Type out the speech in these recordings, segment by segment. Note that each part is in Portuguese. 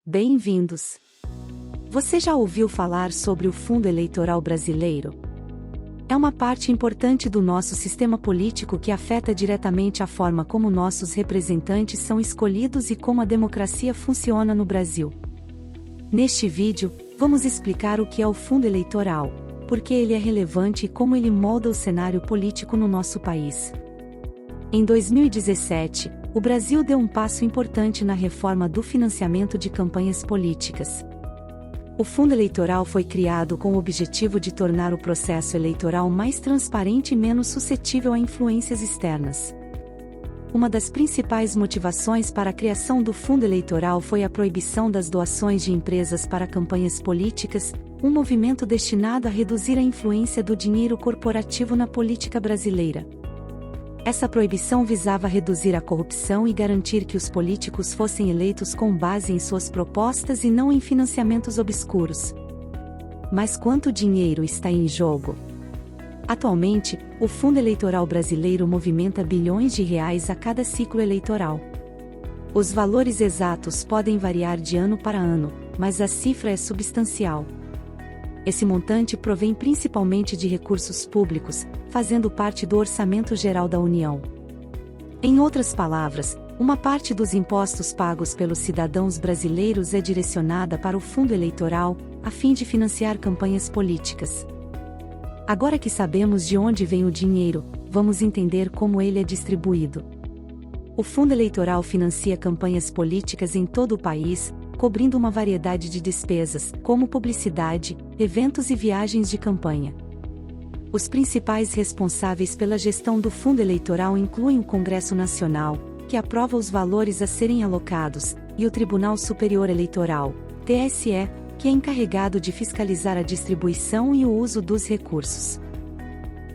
Bem-vindos! Você já ouviu falar sobre o Fundo Eleitoral Brasileiro? É uma parte importante do nosso sistema político que afeta diretamente a forma como nossos representantes são escolhidos e como a democracia funciona no Brasil. Neste vídeo, vamos explicar o que é o Fundo Eleitoral, por que ele é relevante e como ele molda o cenário político no nosso país. Em 2017, o Brasil deu um passo importante na reforma do financiamento de campanhas políticas. O Fundo Eleitoral foi criado com o objetivo de tornar o processo eleitoral mais transparente e menos suscetível a influências externas. Uma das principais motivações para a criação do Fundo Eleitoral foi a proibição das doações de empresas para campanhas políticas, um movimento destinado a reduzir a influência do dinheiro corporativo na política brasileira. Essa proibição visava reduzir a corrupção e garantir que os políticos fossem eleitos com base em suas propostas e não em financiamentos obscuros. Mas quanto dinheiro está em jogo? Atualmente, o Fundo Eleitoral Brasileiro movimenta bilhões de reais a cada ciclo eleitoral. Os valores exatos podem variar de ano para ano, mas a cifra é substancial. Esse montante provém principalmente de recursos públicos, fazendo parte do Orçamento Geral da União. Em outras palavras, uma parte dos impostos pagos pelos cidadãos brasileiros é direcionada para o fundo eleitoral, a fim de financiar campanhas políticas. Agora que sabemos de onde vem o dinheiro, vamos entender como ele é distribuído. O fundo eleitoral financia campanhas políticas em todo o país, cobrindo uma variedade de despesas, como publicidade, eventos e viagens de campanha. Os principais responsáveis pela gestão do fundo eleitoral incluem o Congresso Nacional, que aprova os valores a serem alocados, e o Tribunal Superior Eleitoral, TSE, que é encarregado de fiscalizar a distribuição e o uso dos recursos.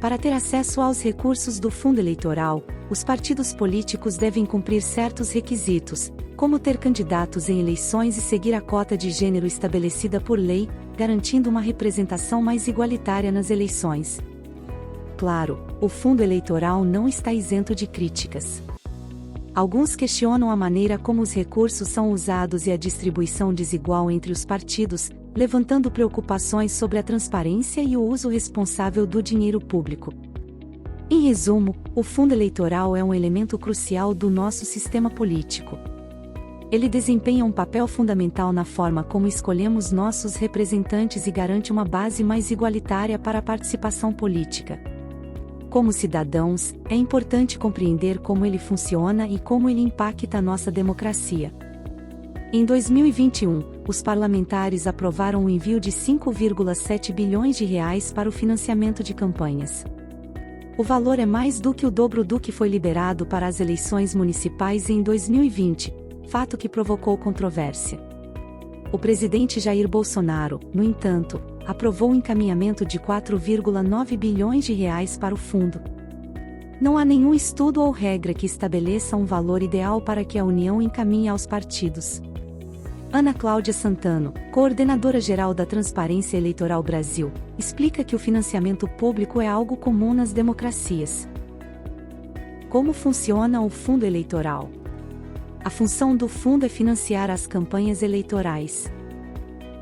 Para ter acesso aos recursos do fundo eleitoral, os partidos políticos devem cumprir certos requisitos, como ter candidatos em eleições e seguir a cota de gênero estabelecida por lei, garantindo uma representação mais igualitária nas eleições. Claro, o fundo eleitoral não está isento de críticas. Alguns questionam a maneira como os recursos são usados e a distribuição desigual entre os partidos, levantando preocupações sobre a transparência e o uso responsável do dinheiro público. Em resumo, o fundo eleitoral é um elemento crucial do nosso sistema político. Ele desempenha um papel fundamental na forma como escolhemos nossos representantes e garante uma base mais igualitária para a participação política. Como cidadãos, é importante compreender como ele funciona e como ele impacta a nossa democracia. Em 2021, os parlamentares aprovaram o envio de 5,7 bilhões de reais para o financiamento de campanhas. O valor é mais do que o dobro do que foi liberado para as eleições municipais em 2020, fato que provocou controvérsia. O presidente Jair Bolsonaro, no entanto, aprovou o encaminhamento de 4,9 bilhões de reais para o fundo. Não há nenhum estudo ou regra que estabeleça um valor ideal para que a União encaminhe aos partidos. Ana Cláudia Santano, coordenadora-geral da Transparência Eleitoral Brasil, explica que o financiamento público é algo comum nas democracias. Como funciona o fundo eleitoral? A função do fundo é financiar as campanhas eleitorais.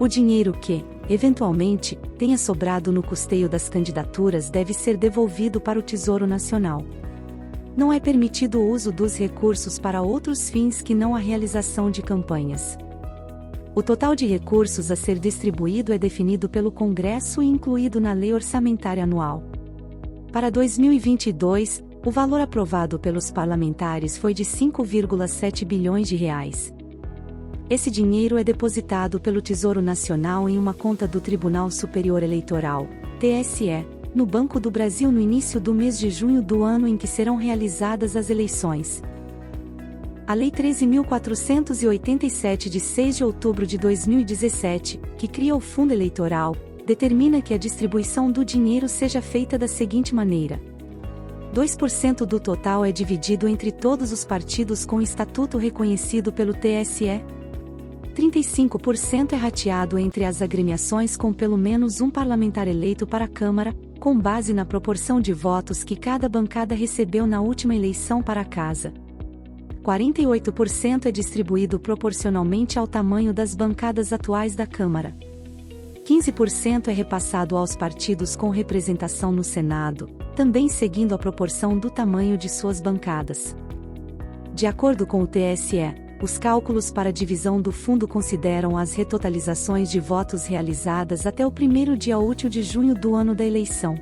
O dinheiro que, eventualmente, tenha sobrado no custeio das candidaturas deve ser devolvido para o Tesouro Nacional. Não é permitido o uso dos recursos para outros fins que não a realização de campanhas. O total de recursos a ser distribuído é definido pelo Congresso e incluído na Lei Orçamentária Anual. Para 2022, o valor aprovado pelos parlamentares foi de 5,7 bilhões de reais. Esse dinheiro é depositado pelo Tesouro Nacional em uma conta do Tribunal Superior Eleitoral, TSE, no Banco do Brasil no início do mês de junho do ano em que serão realizadas as eleições. A Lei 13.487 de 6 de outubro de 2017, que cria o Fundo Eleitoral, determina que a distribuição do dinheiro seja feita da seguinte maneira: 2% do total é dividido entre todos os partidos com estatuto reconhecido pelo TSE. 35% é rateado entre as agremiações com pelo menos um parlamentar eleito para a Câmara, com base na proporção de votos que cada bancada recebeu na última eleição para a Casa. 48% é distribuído proporcionalmente ao tamanho das bancadas atuais da Câmara. 15% é repassado aos partidos com representação no Senado, também seguindo a proporção do tamanho de suas bancadas. De acordo com o TSE, os cálculos para a divisão do fundo consideram as retotalizações de votos realizadas até o primeiro dia útil de junho do ano da eleição.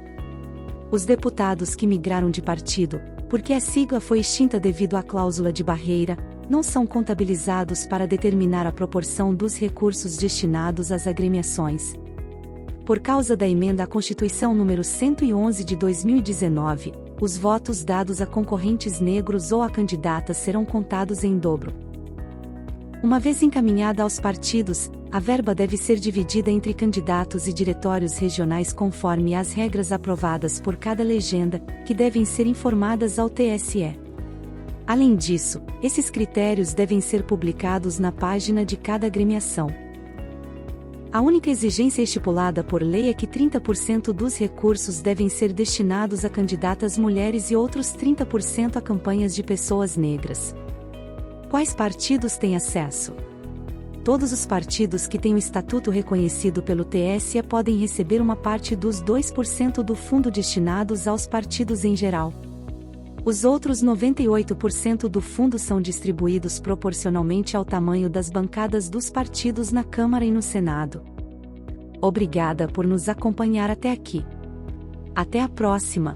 Os deputados que migraram de partido, porque a sigla foi extinta devido à cláusula de barreira, não são contabilizados para determinar a proporção dos recursos destinados às agremiações. Por causa da emenda à Constituição número 111 de 2019, os votos dados a concorrentes negros ou a candidatas serão contados em dobro. Uma vez encaminhada aos partidos, a verba deve ser dividida entre candidatos e diretórios regionais conforme as regras aprovadas por cada legenda, que devem ser informadas ao TSE. Além disso, esses critérios devem ser publicados na página de cada agremiação. A única exigência estipulada por lei é que 30% dos recursos devem ser destinados a candidatas mulheres e outros 30% a campanhas de pessoas negras. Quais partidos têm acesso? Todos os partidos que têm o estatuto reconhecido pelo TSE podem receber uma parte dos 2% do fundo destinados aos partidos em geral. Os outros 98% do fundo são distribuídos proporcionalmente ao tamanho das bancadas dos partidos na Câmara e no Senado. Obrigada por nos acompanhar até aqui. Até a próxima!